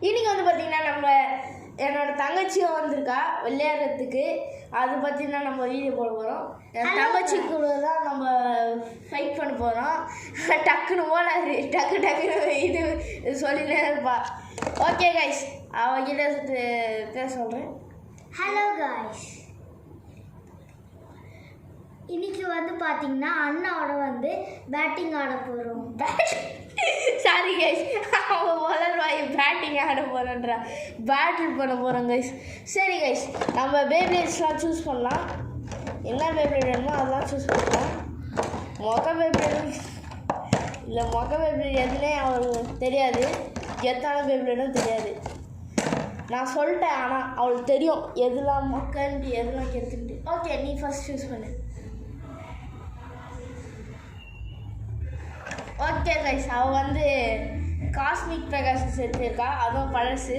இன்றைக்கி வந்து பார்த்திங்கன்னா நம்ம என்னோடய தங்கச்சியும் வந்திருக்கா விளையாடுறதுக்கு. அது பார்த்திங்கன்னா நம்ம வீடியோ போட போகிறோம். என் தங்கச்சி கூட தான் நம்ம ஃபைட் பண்ண போகிறோம். டக்குன்னு ஓடாது, டக்குன்னு இது சொல்லினே இருப்பா. ஓகே கைஸ், அவகிட்ட பேச சொல்கிறேன். ஹலோ கைஸ், இன்னைக்கு வந்து பார்த்தீங்கன்னா அண்ணாவோட வந்து பேட்டிங் ஆட போகிறோம். சாரி கைஸ், அவன் வளர்வாய் பேட்டிங் ஆட போகிறேன்றா, பேட்டில் பண்ண போகிறோம் கைஸ். சரி கைஸ், நம்ம பேப்ளேட்ஸ்லாம் சூஸ் பண்ணலாம். என்ன பேப்ளேட் வேணுமோ அதெல்லாம் சூஸ் பண்ணலாம். பேப்ளேட் இல்லை, பேப்ளேட் எதுனே அவளுக்கு தெரியாது, எத்தான பேப்ளேடும் தெரியாது. நான் சொல்லிட்டேன், ஆனால் அவளுக்கு தெரியும் எதுலாம் மொக்கன்ட்டு எதுலாம் கெடுத்துட்டு. ஓகே, நீ ஃபஸ்ட் சூஸ் பண்ணு. ஓகே கைஸ், அவள் வந்து காஸ்மிக் பெகாசஸ் எடுத்திருக்கா. அதுவும் பழசு.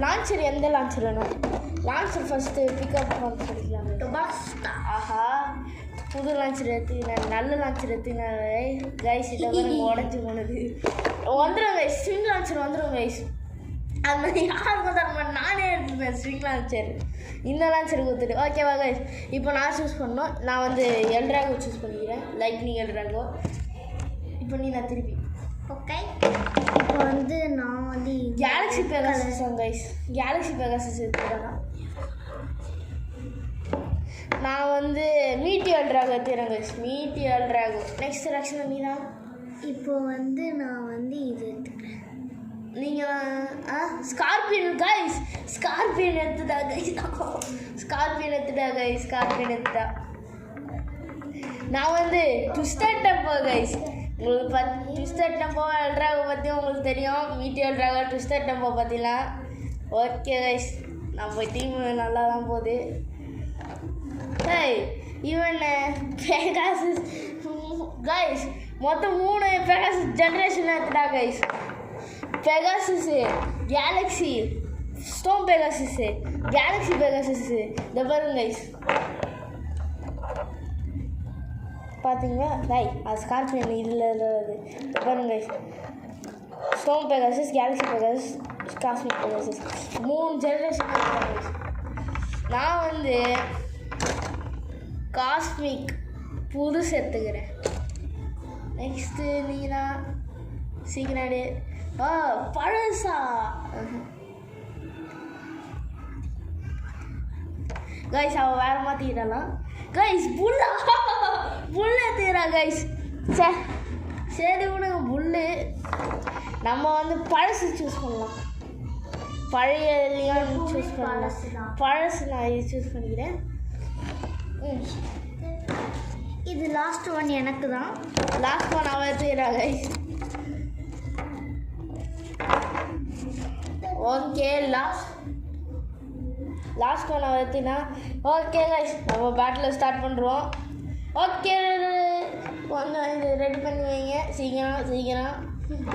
லான்ச்சர் எந்த லான்ச்சர் வேணும்? லான்ச்சர் ஃபஸ்ட்டு பிக்கப் பண்ண சொல்லிக்கலாம். ஆஹா, புது லான்ச்சர் எடுத்துக்கினேன், நல்ல லான்ச்சர் எடுத்துக்கினேன் கைஸ். இதை வந்து உடஞ்சி போனது வந்துடும் கைஸ். ஸ்விங் லான்ச்சர் வந்துடும் கைஸ். அது மாதிரி யாருக்கும் தர மாதிரி நானே எடுத்துப்பேன் ஸ்விங் லான்ச்சர். இந்த லான்ச்சர் கொடுத்துட்டு ஓகேவா கைஸ். இப்போ நான் சூஸ் பண்ணோம். நான் வந்து எல்ட்ராகோ சூஸ் பண்ணிக்கிறேன், லைட்னிங் எல்ட்ராகோ. இப்போ நான் திருப்பி ஓகே. இப்போ வந்து நான் வந்து Galaxy Pegasus guys, Galaxy Pegasus எடுத்துக்கிறேன். நான் வந்து மீட்டி எல்ட்ராகோ எடுத்துக்கிறேன் கைஸ், மீட்டி எல்ட்ராகோ. நெக்ஸ்ட் செலக்ஷன் நீ தான். இப்போ வந்து நான் வந்து இது எடுத்துக்கிறேன். நீங்கள் ஸ்கார்பியன் கைஸ், ஸ்கார்பியன் எடுத்துட்டா கைஸ், ஸ்கார்பியன் எடுத்துட்டா. நான் வந்து ட்விஸ்டட் டெம்போ கைஸ். உங்களுக்கு ட்விஸ்டட் டெம்போ எல்ட்ராகோ பற்றி உங்களுக்கு தெரியும். மீட்டி எல்ட்ராகோ ட்விஸ்டட் டெம்போ பற்றிலாம். ஓகே கைஸ், நம்ம டீம் நல்லா தான் போகுது. ஈவன் பெகாசஸ் கைஸ், மொத்தம் 3 பெகாசஸ் ஜென்ரேஷன் எடுத்துட்டா guys. Pegasus, galaxy, storm Pegasus, galaxy Pegasus. இந்த பாருங்க கைஸ், பார்த்தீங்களா அது ஸ்கார்பியன் இதில் இருக்குது. பாருங்க guys, storm Pegasus, galaxy Pegasus, cosmic Pegasus, 3 generation. நான் வந்து காஸ்மிக் புதுசு எடுத்துக்கிறேன். நெக்ஸ்ட்டு நீனா சீக்கிரம். பழசா கைஸ், அவள் வேறு மாற்றிக்கிட்டாலாம் கைஸ். புல்லா எடுத்துக்கிறா கைஸ். சரி விடுங்க, புல்லு. நம்ம வந்து பழசு சூஸ் பண்ணலாம். பழைய சூஸ் பண்ணலாம். பழசு நான் இது சூஸ் பண்ணிக்கிறேன். இது லாஸ்ட் ஒன் எனக்கு தான். லாஸ்ட் ஒன் அவள் எடுத்துக்கிறா கைஸ். ஓகே, லாஸ்ட் ஒன் எடுத்தினா. ஓகே கைஸ், நம்ம பேட்டில் ஸ்டார்ட் பண்ணுறோம். ஓகே, இது ரெடி பண்ணி வைங்க சீக்கிரம்.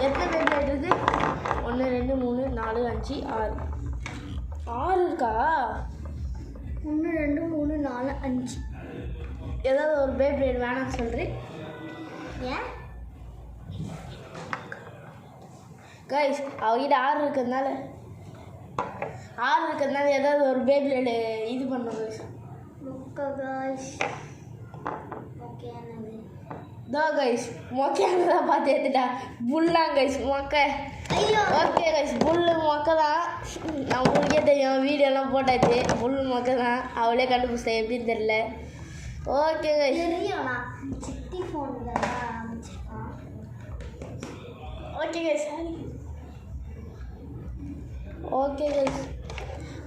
எத்தனை பேர் இருக்குது? 1 2 3 4 5 6 இருக்கா? 1 2 3 4 5. ஏதாவது ஒரு பேப்ளேட் வேணாம்னு சொல்கிறேன். ஏன் கைஸ், அவகிட்ட 6 இருக்கிறதுனால ஏதாவது ஒரு பேப்ளேடு இது பண்ணும் கைஸ். கைஸ் மொக்கையானதான் பார்த்து எடுத்துட்டா. புல்லாங்க கைஸ், மொக்க. ஓகே கைஸ், புல்லு மொக்க தான். நான் உங்களுக்கே தெரியும், வீடியோலாம் போட்டாச்சு. புல்லு மொக்க தான், அவளே கண்டுபிடிச்சா எப்படின்னு தெரியல. Okay guys, okay guys, okay guys.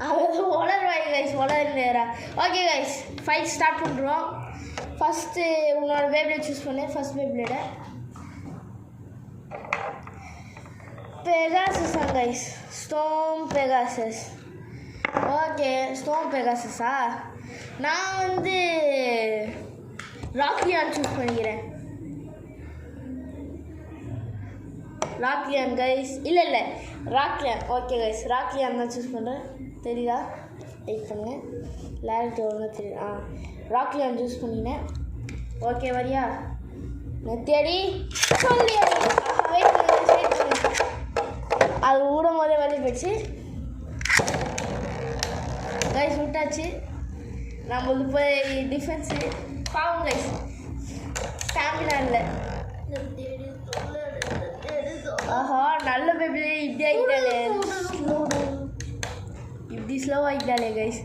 அவள் உளர்வாய் கைஸ், உளர்றா. ஓகே கைஸ், ஃபைட் ஸ்டார்ட் பண்ணுறோம். ஃபஸ்ட்டு உன்னோட பேப்ளேட் சூஸ் பண்ணேன். ஃபஸ்ட் பேப்ளேடை பெகாசஸா guys, storm Pegasus. Okay, storm பெகாசஸா. நான் வந்து ராக்லியான் சூஸ் பண்ணிக்கிறேன். ராக்லியான் கைஸ், இல்லை ராக்லியான். ஓகே கைஸ், ராக்லியான் தான் சூஸ் பண்ணுறேன். தெரியுதா? வெயிட் பண்ணுங்க, கிளாரிட்டி ஒழுங்காக தெரியும். ராக்லியான் சூஸ் பண்ணினேன். ஓகே வரியா? நெத்தியடி சொல்லி வெயிட் பண்ணுங்க. போயிடுச்சு கைஸ். விட்டாச்சு. நம்மளுக்கு போய் டிஃபென்ஸு பாவம் கைஸ், ஸ்டாமினா இல்லை. ஆஹா, நல்ல பேபிலே இப்படி ஆகிட்டாலே, இப்படி ஸ்லோ ஆகிட்டாலே கைஸ்.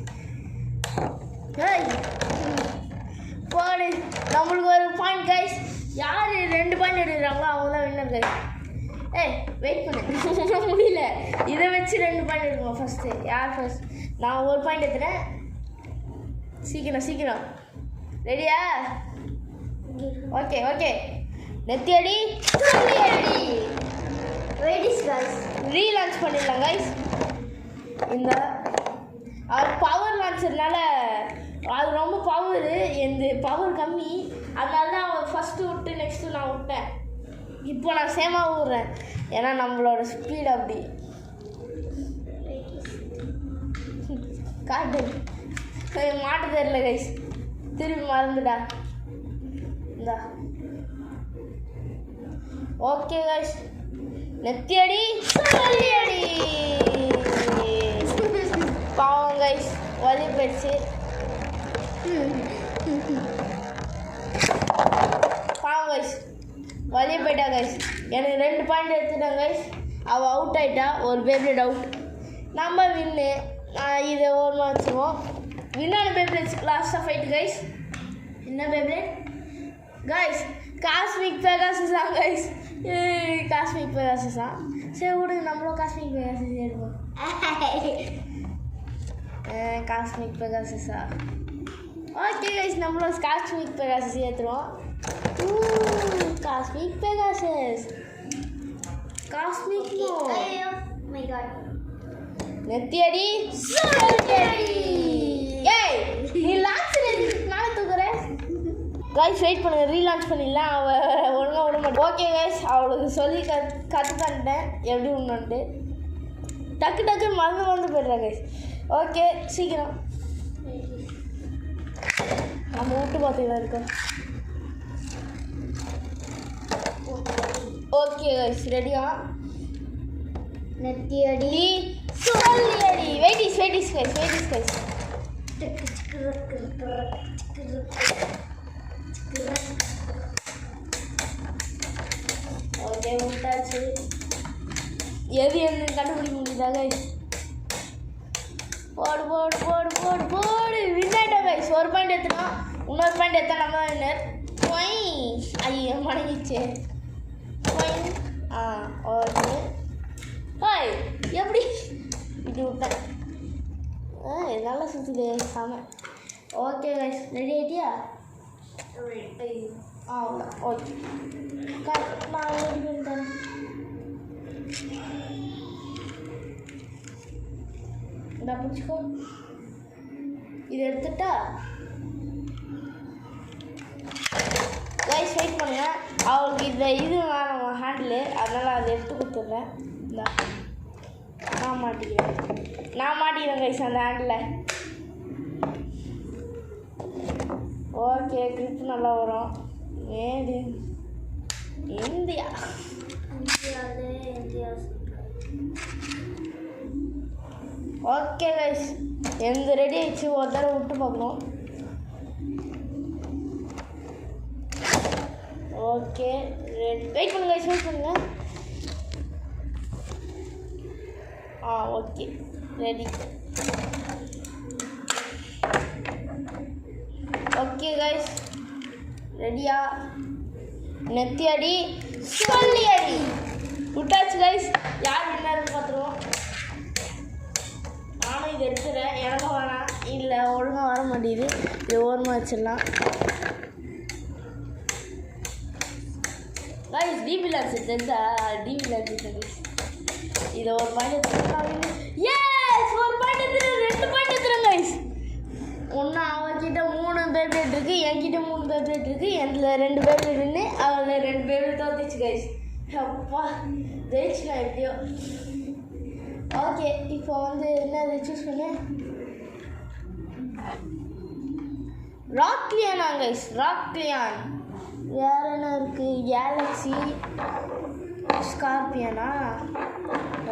போடு, நம்மளுக்கு ஒரு பாயிண்ட் கைஸ். யார் 2 பாயிண்ட் எடுக்கிறாங்களோ அவங்க தான் வின்னர் கைஸ். வெயிட் பண்ணு, முடியல. இதை வச்சு 2 பாயிண்ட் எடுக்கணும் ஃபஸ்ட்டு. யார் ஃபஸ்ட்? நான் 1 பாயிண்ட் எடுத்துகிறேன். சீக்கிரம் ரெடியா? Okay okay. நெத்தி அடி, சொல்லி அடி. ரீலான்ச் பண்ணிடலாம் கைஸ். இந்த பவர் லான்ச்சர்னால அது ரொம்ப பவரு, எந்த பவர் கம்மி, அதனால தான் அவன் ஃபஸ்ட்டு விட்டு நெக்ஸ்ட்டு நான் விட்டேன். இப்போ நான் சேமாக விட்றேன், ஏன்னா நம்மளோட ஸ்பீட் அப்படி. காட்டு மாட்டு தெரியல கைஸ், திருப்பி மறந்துடா. இந்தா ஓகே கைஸ். நெத்தி அடி, சொல்லி அடி. பாவம் கைஸ், வலி போயிடுச்சு. பாவம் கைஸ், வலி போயிட்டா கைஸ். எனக்கு 2 பாயிண்ட் எடுத்துட்டேன் கைஸ். அவள் அவுட் ஆகிட்டா, ஒரு பேப்ளேட் அவுட். நம்ம வின்னு. இதை ஓரமாக வச்சுருவோம். வின்னான பேப்ளேட்ஸ் லாஸ்ட்டாக ஃபைட் கைஸ். என்ன பேப்ளேட் கைஸ்? காஸ்மிக் பெகாசஸா கைஸ். காஸ்மிக் பெகாசஸா? சரி விடுங்க, நம்மளும் காஸ்மிக் பெகாசஸ் எடுப்போம். காஸ்மிக் பெகாசஸா? ஓகே கைஸ், நம்மளும் காஸ்மிக் பெகாசஸ் ஏற்றுருவோம். காஸ்மிக் பெகாசஸ், காஸ்மிக் நெத்தி அடி, சொல்லி அடி. நீ லான்ச் நானே தூக்குறேன் கைஸ். வெயிட் பண்ணுங்க, ரீலான்ச் பண்ணிடலாம். அவள் ஒழுங்காக விட மாட்டேன். ஓகே கைஸ், அவளுக்கு சொல்லி கற்று தந்துட்டேன் எப்படி விடணுன்ட்டு. டக்கு மறந்து போய்ட்றேன் கைஸ். ஓகே, சீக்கிரம் நம்ம விட்டு பார்த்துக்கலாம் இருக்கோம். ஓகே கைஸ், ரெடியா? நெத்தி அடி, சொல்லி அடி. வெயிட்டிஸ் கைஸ். ஓகே, விட்டாச்சு. எது என்ன கண்டுபிடிக்க முடியுதா கைஸ்? போடு. வின்னாயிட்டோம் கைஸ். 1 பாயிண்ட் எடுத்துனோம். இன்னொரு பாயிண்ட் எடுத்தா நம்ம தான் வின்னர். ஐயோ மடங்கிச்சு. ஓகே. எப்படி இப்படி விட்டேன்? நல்லா சுற்றுது சாம. ஓகே கைஸ், ரெடி ஆகிட்டியா? அவ்வளோ. ஓகே, நான் ரெடி பண்ணிட்டேன். இதை பிடிச்சிக்கோ. இது எடுத்துட்டா கைஸ், வெயிட் பண்ணுங்க. அவளுக்கு இது வேணும் ஹேண்டில், அதனால் அதை எடுத்து கொடுத்துட்றேன். நான் மாட்டிக்கிறேன் கைஸ் அந்த ஹேண்டில். ஓகே, கிரிப் நல்லா வரும். ஏது இந்தியா ஓகே கைஸ், எந்த ரெடி ஆயிடுச்சு. ஒரு தடவை விட்டு பார்க்கணும். ஓகே, வெயிட் பண்ணுங்க கைஸ், வெயிட் பண்ணுங்க. Okay, ready. ஓகே கைஸ், ரெடியா? நெத்தி அடி, சொல்லி அடி. விட்டாச்சு கைஸ். யார் வின்னர்னு பார்த்துருவோம். நானும் இது எடுத்துகிறேன். எனக்கு வேணாம், இல்லை ஒழுங்காக வர மாட்டேங்குது. இது ஓரமாக வச்சிடலாம் கைஸ். டிபி லான்ஸ் தெரிஞ்சா டிபி லான்ஸ் கைஸ். இதை ஒரு பாயிண்ட் எடுத்துக்கலாம். எஸ், ஒரு பாயிண்ட் எடுத்துகிறேன். 2 பாயிண்ட் எடுத்துகிறேன் கைஸ். ஒன்று அவகிட்ட 3 பேப்ளேட் இருக்குது, என்கிட்ட 3 பேப்ளேட் இருக்குது. என்கிட்ட 2 பேப்ளேட்னு அவள் 2 பேப்ளேட் தோத்துச்சு கைஸ். அப்பா, ஜெயிச்சுலாம் எப்படியோ. ஓகே, இப்போ வந்து என்ன சூஸ் பண்ணு? ராக்லியானா கைஸ், ராக்லியான். வேறு என்ன இருக்குது? கேலக்ஸி. ஸ்கார்பியனா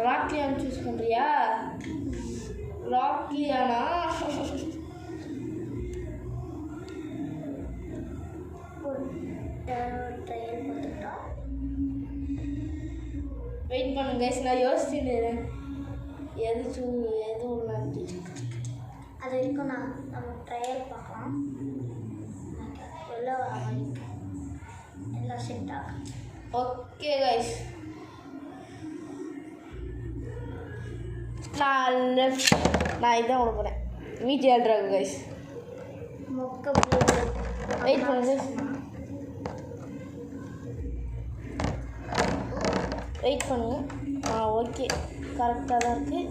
ராக்லியான் சூஸ் பண்ணுறியா? ராக்லியானா வெயிட் பண்ணுங்க கைஸ், நான் யோசிச்சுட்டு எது உள்ளாண்டி அது வரைக்கும் நம்ம ட்ரையல் பார்க்கலாம். எல்லாம் வர மாதிரி எல்லாம் செட் ஆகும். ஓகே கைஸ், நான் இதான் விட போகிறேன். வீட்டு ஏழ்றாங்க கைஸ். மொக்க வெயிட் பண்ணுங்க, வெயிட் பண்ணுங்க. ஓகே, கரெக்டாக தான் இருக்குது.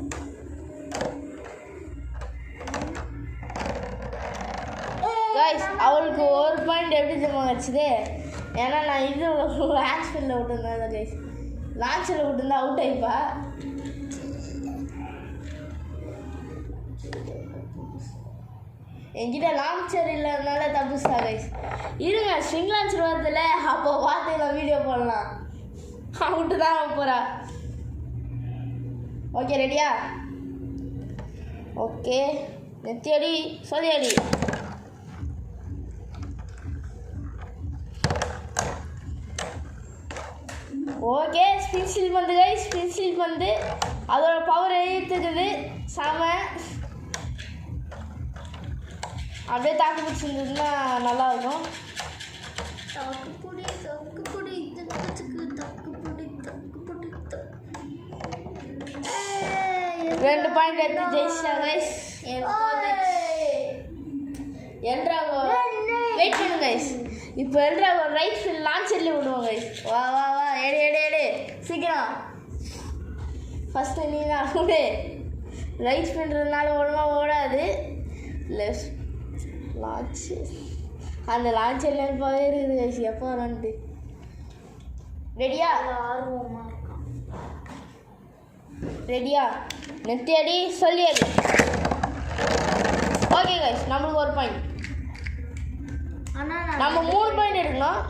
கைஸ், அவளுக்கு ஒரு பாயிண்ட் எப்படி ஜமா வச்சுது? ஏன்னா நான் இது ஆக்ஸ்ஃபீல்டில் விட்டுருந்தேன் கைஸ். லான்ச்சில் விட்டுருந்தா அவுட் ஆகிப்பா. என்கிட்ட லான்ச்சர் இல்லாதனால தப்புச்சா கைஸ். இருங்க, ஸ்ட்ரிங் லான்ச்சர் வரதில்ல, அப்போ பார்த்துக்கலாம், வீடியோ போடலாம். அவுட்டு தான் போகிறா. ஓகே, ரெடியா? ஓகே, நெத்தி அடி, சொல்லி அடி. ஓகே, ஸ்பின்சில் பந்து கைஸ், ஸ்பின்சில் பந்து அதோட பவர் எழுத்துக்குது செம. அப்படியே தாக்கு பிடிச்சிருந்ததுன்னா நல்லாயிருக்கும். ரெண்டு பாயிண்ட் எடுத்து ஜெயிச்சா கைஸ். எல்ட்ராகோ வெயிட் பண்ணு கைஸ். இப்போ எல்ட்ராகோ ரைட் ஃபீல்ட் லான்ச்சர்லேயே விடுவோம் கைஸ். வா வா வா, எடு சீக்கிரம். ஃபஸ்ட்டு நீ தான் விடு. ரைட் ஃபீல்டுறதுனால ஒழுங்காக ஓடாது. லெஃப்ட் லான்ச்சு, அந்த லான்ச்சர் நினைப்பாவே இருக்குது கைஸ், எப்போ வரன்ட்டு. ரெடியா? ஆர்வமாக இருக்கான். ரெடியா? நெத்தி அடி, சொல்லி அடி. ஓகே கைஸ், நம்மளுக்கு ஒரு பாயிண்ட். ஆனால் நம்ம 3 பாயிண்ட் எடுக்கணும்,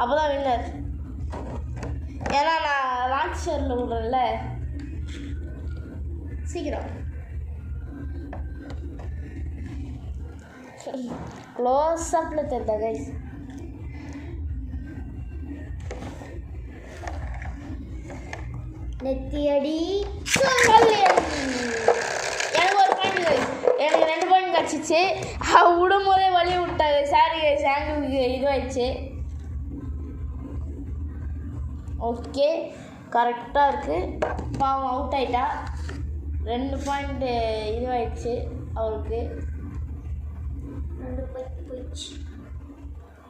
அப்போ தான் வின்னர். ஏன்னா நான் லான்ச்சரில் விடுறேன்ல. சீக்கிரம் க்ளோஸ் அப்பில் தெரிதா கைஸ்? நெத்தியடி சொல்லி அடி. எனக்கு ஒரு பாயிண்ட் கைஸ், எனக்கு 2 பாயிண்ட் கிடச்சிச்சு. விடும் போதே வழி விட்டாங்க. சாரி கைஸ், ஆங்கிளுக்கு இதுவாகிடுச்சு. ஓகே, கரெக்டாக இருக்குது. பாவம் அவுட் ஆகிட்டா. 2 பாயிண்ட்டு இதுவாகிடுச்சு அவருக்கு.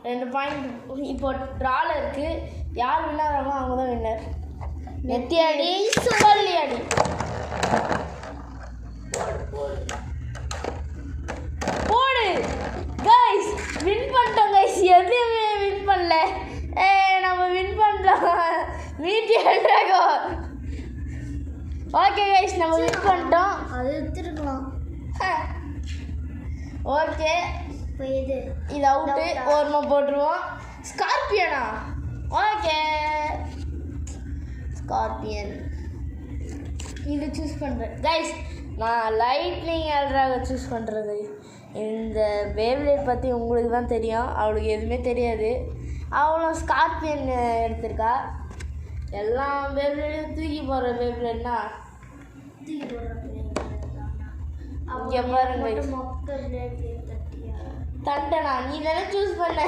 2 பாயிண்ட் இப்போ ட்ராவில் இருக்குது. யார் வின்னாகிறாங்களோ அவங்க தான் வின்னர். நெத்தி அடி, சொல்லி அடி. போடு கைஸ், வின் பண்ணிட்டோம் கைஸ். எதுவுமே வின் பண்ணல. நம்ம வின் பண்ணிட்டோம். வீட்டு எல்ட்ராகோ. ஓகே கைஸ், நம்ம வின் பண்ணிட்டோம். அது எடுத்துருக்கலாம். ஓகே, இப்போ இது அவுட்டு. ஓரமா போட்டுருவோம். ஸ்கார்பியனா? ஓகே, ஸ்கார்பியன் இது சூஸ் பண்ணுறேன் கைஸ். நான் லைட்னிங் எல்ட்ராகோ சூஸ் பண்ணுறது. இந்த பேப்லேட் பற்றி உங்களுக்கு தான் தெரியும், அவளுக்கு எதுவுமே தெரியாது. அவளும் ஸ்கார்பியன் எடுத்திருக்கா. எல்லாம் பேப்லேட்டையும் தூக்கி போடுற பேப்லேட்னா தூக்கி போடுற இங்கே பாருங்க. தண்டனா? நீ தானே சூஸ் பண்ண.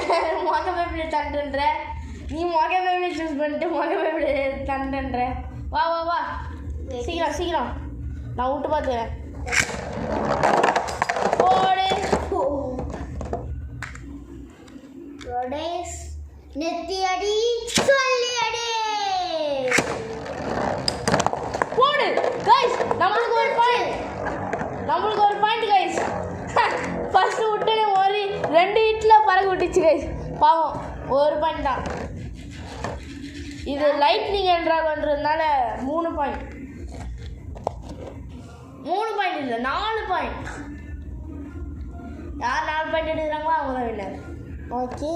மொக பேப்லேட் தண்டுன்ற நீ. மொக பேப்லேட் சூஸ் பண்ணிட்டு மொக பேப்லேட் தண்டுன்ற. வா வா வா, சீக்கிரம் நான் விட்டு பார்த்துக்கிறேன். போடு. நெத்தி அடி, சொல்லி அடி. போடு கைஸ், நம்மளுக்கு ஒரு பாயிண்ட் கைஸ். ஃபர்ஸ்ட் விட்டுனே ஓடி 2 ஹிட்டில் பறக்க விட்டுச்சு கைஸ். பாவம், ஒரு பாயிண்ட் தான். இது லைட்னிங் எல்ட்ராகோன்றதுனால 3 பாயிண்ட். 3 பாயிண்ட் இல்லை, 4 பாயிண்ட். யார் 4 பாயிண்ட் எடுக்கிறாங்களோ அவங்க தான் வின்னர். ஓகே,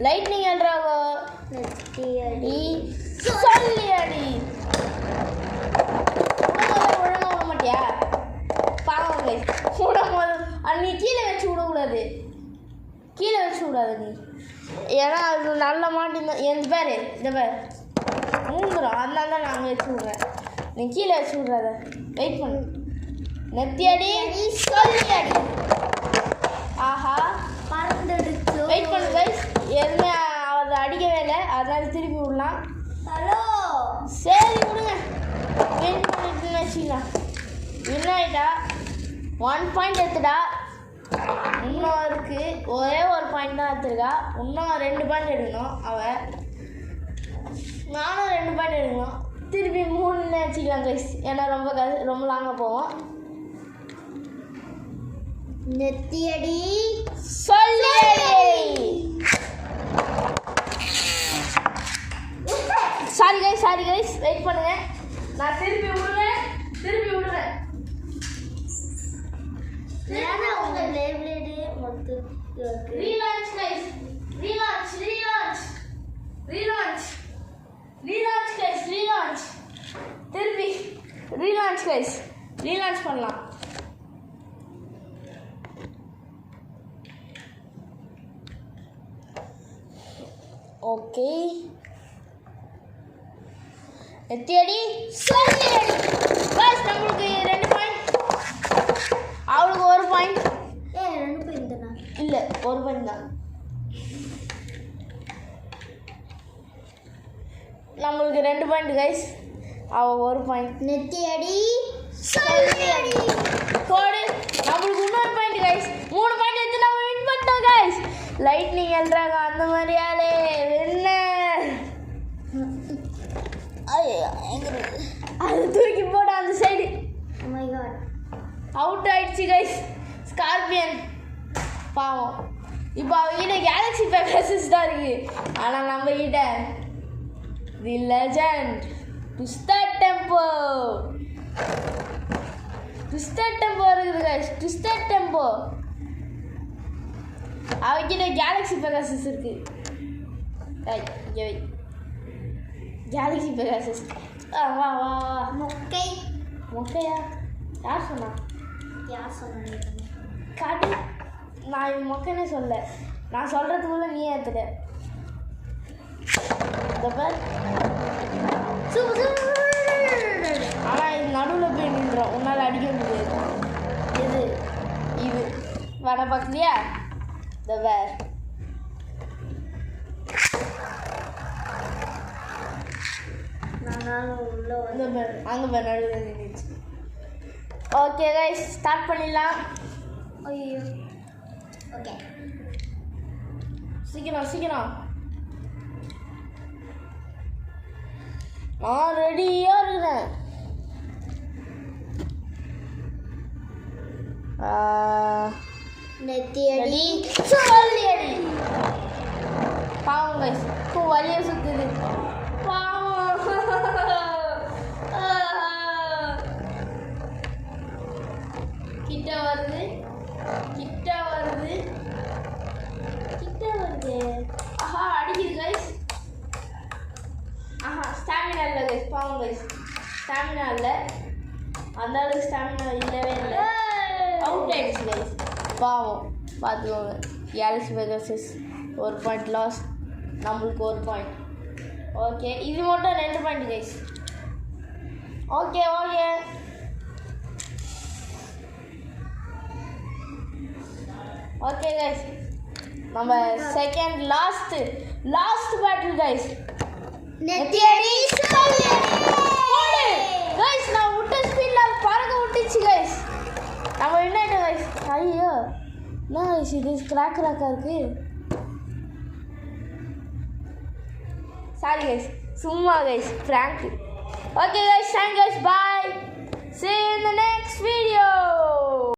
லைட்னிங் என்றாவோ நெத்தி அடி நீ சொல்லி அடி. ஒழுங்கா விட மாட்டியா? பாவம் கைஸ். விடும்போது நீ கீழே வச்சு விடக்கூடாது, கீழே வச்சு விடாது நீ. ஏன்னா அது நல்ல மாட்டிருந்தா எந்த பேர் இந்த பேர் மூங்குறோம், அதனால தான் நாங்கள் வச்சு விட்றேன். நீ கீழே வச்சு விட்றாத. வெயிட் பண்ணு. நெத்தி அடி சொல்லி அடி. ஆஹா பறந்துடுச்சு. வெயிட் பண்ணு கைஸ். எதுவுமே அதை அடிக்கவே இல்லை, அதனால திருப்பி விடலாம். ஹலோ சரி விடுங்க. வின் பண்ணிட்டுன்னு வச்சுக்கலாம். வின் ஆகிட்டா 1 பாயிண்ட் எடுத்துட்டா. இன்னும் இருக்குது, ஒரே ஒரு பாயிண்ட் தான் எடுத்துருக்கா. இன்னும் 2 பாயிண்ட் எடுக்கணும் அவன். நானும் 2 பாயிண்ட் எடுக்கணும். திருப்பி 3 வச்சுக்கலாம் கைஸ். ஏன்னா ரொம்ப லாங்காக போவோம். நெத்தி அடி சொல்லி சாரி கைஸ் வெயிட் பண்ணுங்க. நான் திருப்பி விடுறேன். ஏன்னா உங்க லேபிளேடு மொத்தம் ரீலான்ச் கைஸ். ரீலான்ச் திருப்பி ரீலான்ச் கைஸ். ரீலான்ச் பண்ணலாம். ஓகே எத்தியடி சொல்லி அடி. பஸ் நம்மளுக்கு 2 பாயிண்ட், அவளுக்கு 1 பாயிண்ட். 2 பாயிண்ட் தானா? இல்லை 1 பாயிண்ட் தான். நம்மளுக்கு 2 பாயிண்ட் கைஸ், அவள் 1 பாயிண்ட். நெத்தி அடி சொல்லி அடி கோடு. நம்மளுக்கு இன்னொரு பாயிண்ட் கைஸ். 3 பாயிண்ட் எடுத்து நம்ம வின் பண்ணிட்டோம் கைஸ். லைட்னிங் எழுறாங்க அந்த மாதிரியாலே வின்னர். அது தூக்கி போட அந்த side. Oh my god. Out ஆயிடுச்சு கைஸ். ஸ்கார்பியன் பாவம். இப்போ அவங்ககிட்ட கேலக்ஸி பேக்கர்ஸஸ் தான் இருக்கு. ஆனால் நம்ம கிட்ட தி லெஜண்ட் ட்விஸ்டட் டெம்போ இருக்குது கைஸ். ட்விஸ்டட் டெம்போ அவங்ககிட்ட கேலக்ஸி பேக்கர்ஸஸ் இருக்கு. கேலக்ஸி பேக்கர்ஸஸ். வா மொக்கையா யார் சொன்னா? காட்டு. நான் இது மொக்கனே சொல்ல, நான் சொல்கிறதுக்குள்ள நீ ஏற்றுட்ட. ஆனால் இது நடுவில் போய் நின்றோம், உன்னால் அடிக்க முடியாது. இது வர பார்க்கலையா? இந்த வேர் அங்கே பேர் நடுவில் நின்றுச்சு. ஓகே கைஸ் ஸ்டார்ட் பண்ணிடலாம். ஐயோ ஓகே சீக்கிரம். நான் ரெடியாக இருக்கிறேன். நெத்தி அடி சொல்லி அடி. பாவம் கைஸ், வலிய சுத்துது. பாவம். கிட்ட வருது. ஆஹா அடிக்குது கைஸ். ஸ்டாமினா இல்லை கைஸ். பாவம் கைஸ், ஸ்டாமினா இல்லை. அந்த அளவுக்கு ஸ்டாமினா இல்லவே இல்லை. அவுட் ஆயிடுச்சு கைஸ். பாவம் பார்த்துக்கோங்க. கேலக்ஸி பேக்கர்ஸஸ் 1 பாயிண்ட் லாஸ், நம்மளுக்கு 1 பாயிண்ட். ஓகே இது மட்டும் 2 பாயிண்ட் கைஸ். ஓகே கைஸ், நம்ம செகண்ட் லாஸ்ட் பேட்டில் கைஸ். நெத்தி அடி சொல்லி அடி கைஸ். நான் விட்ட ஸ்பீடில் பறக்க விட்டுச்சு கைஸ். நம்ம என்ன கைஸ். ஐயோ என்ன கைஸ் இது கிராக்காக இருக்கு. சாரி கைஸ், சும்மா guys prank. Okay guys, thank you guys, bye. See you in the next video.